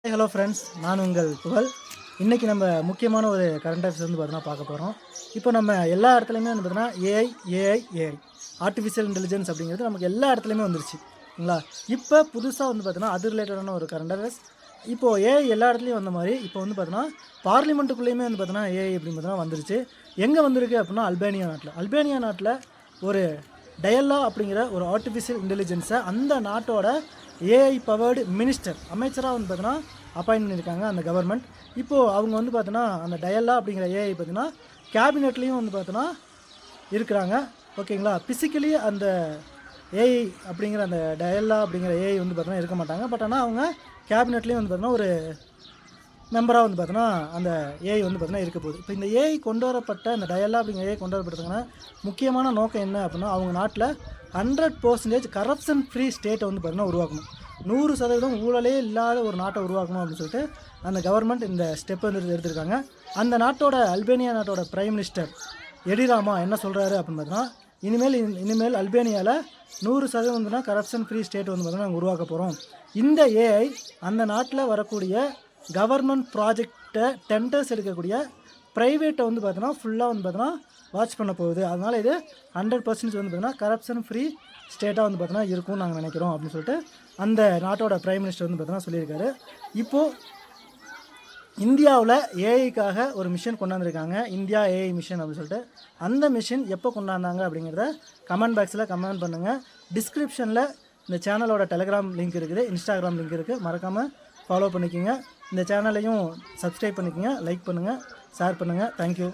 Hello friends, நான் உங்கள் புகழ். இன்றைக்கி நம்ம முக்கியமான ஒரு கரண்ட் அஃபேர்ஸ் வந்து பார்த்தீங்கன்னா பார்க்க போகிறோம். இப்போ நம்ம எல்லா இடத்துலையுமே வந்து பார்த்தீங்கன்னா ஏஐ ஆர்டிஃபிஷியல் இன்டெலிஜென்ஸ் அப்படிங்கிறது நமக்கு எல்லா இடத்துலையுமே வந்துருச்சு சரிங்களா. இப்போ புதுசாக வந்து பார்த்தீங்கன்னா அது ரிலேட்டடான ஒரு கரண்ட் அஃபேர்ஸ். இப்போது ஏஐ எல்லா இடத்துலையும் வந்த மாதிரி இப்போ வந்து பார்த்தீங்கன்னா பார்லிமெண்ட்டுக்குள்ளேயுமே வந்து பார்த்தீங்கன்னா ஏஐ அப்படின்னு பார்த்தீங்கன்னா வந்துருச்சு. எங்கே வந்திருக்கு அப்படின்னா அல்பேனியா நாட்டில் ஒரு டயல்லா அப்படிங்கிற ஒரு ஆர்டிஃபிஷியல் இன்டெலிஜென்ஸை அந்த நாட்டோட ஏஐ பவர்டு மினிஸ்டர் அமைச்சராக வந்து பார்த்தீங்கன்னா அப்பாயின்ட் பண்ணியிருக்காங்க அந்த கவர்மெண்ட். இப்போது அவங்க வந்து பார்த்தீங்கன்னா அந்த டயல்லா அப்படிங்கிற ஏஐ பார்த்தீங்கன்னா கேபினெட்லேயும் வந்து பார்த்தீங்கன்னா இருக்கிறாங்க ஓகேங்களா. ஃபிசிக்கலி அந்த ஏஐ அப்படிங்கிற அந்த டயல்லா அப்படிங்கிற ஏஐ வந்து பார்த்தீங்கன்னா இருக்க மாட்டாங்க. பட் ஆனால் அவங்க கேபினெட்லேயும் வந்து பார்த்தீங்கன்னா ஒரு மெம்பராக வந்து பார்த்தோன்னா அந்த ஏஐ வந்து பார்த்தீங்கன்னா இருக்க போகுது. இப்போ இந்த ஏஐ கொண்டு வரப்பட்ட அந்த டயல்லா அப்படிங்கிற ஏஐ கொண்டு வரப்பட்டதுக்கான முக்கியமான நோக்கம் என்ன அப்படின்னா அவங்க நாட்டில் 100% கரப்ஷன் ஃப்ரீ ஸ்டேட்டை வந்து பார்த்தீங்கன்னா உருவாக்கணும். 100% ஊழலே இல்லாத ஒரு நாட்டை உருவாக்கணும் அப்படின்னு சொல்லிட்டு அந்த கவர்மெண்ட் இந்த ஸ்டெப் வந்து எடுத்திருக்காங்க. அந்த நாட்டோட அல்பேனியா நாட்டோட பிரைம் மினிஸ்டர் எடிராமா என்ன சொல்கிறாரு அப்படின்னு பார்த்தீங்கன்னா இனிமேல் அல்பேனியாவில் 100% வந்துன்னா கரப்ஷன் ஃப்ரீ ஸ்டேட் வந்து பார்த்தீங்கன்னா நாங்கள் உருவாக்க போகிறோம். இந்த ஏஐ அந்த நாட்டில் வரக்கூடிய கவர்மெண்ட் ப்ராஜெக்டை டெண்டர்ஸ் எடுக்கக்கூடிய ப்ரைவேட்டை வந்து பார்த்தீங்கன்னா ஃபுல்லாக வந்து பார்த்தீங்கன்னா வாட்ச் பண்ண போகுது. அதனால் இது 100% வந்து பார்த்தீங்கன்னா கரப்ஷன் ஃப்ரீ ஸ்டேட்டாக வந்து பார்த்தீங்கன்னா இருக்கும்னு நாங்கள் நினைக்கிறோம் அப்படின்னு சொல்லிட்டு அந்த நாட்டோட பிரைம் மினிஸ்டர் வந்து பார்த்தீங்கன்னா சொல்லியிருக்காரு. இப்போது இந்தியாவில் ஏஐக்காக ஒரு மிஷன் கொண்டாந்துருக்காங்க, இந்தியா ஏஐ மிஷன் அப்படின்னு சொல்லிட்டு. அந்த மிஷன் எப்போ கொண்டாந்தாங்க அப்படிங்கிறத கமெண்ட் பாக்ஸில் கமெண்ட் பண்ணுங்கள். டிஸ்கிரிப்ஷனில் இந்த சேனலோட டெலிகிராம் லிங்க் இருக்குது, இன்ஸ்டாகிராம் லிங்க் இருக்குது, மறக்காமல் ஃபாலோ பண்ணிக்கோங்க. இந்த சேனலையும் சப்ஸ்கிரைப் பண்ணிக்கோங்க, லைக் பண்ணுங்கள், ஷேர் பண்ணுங்கள். தேங்க்யூ.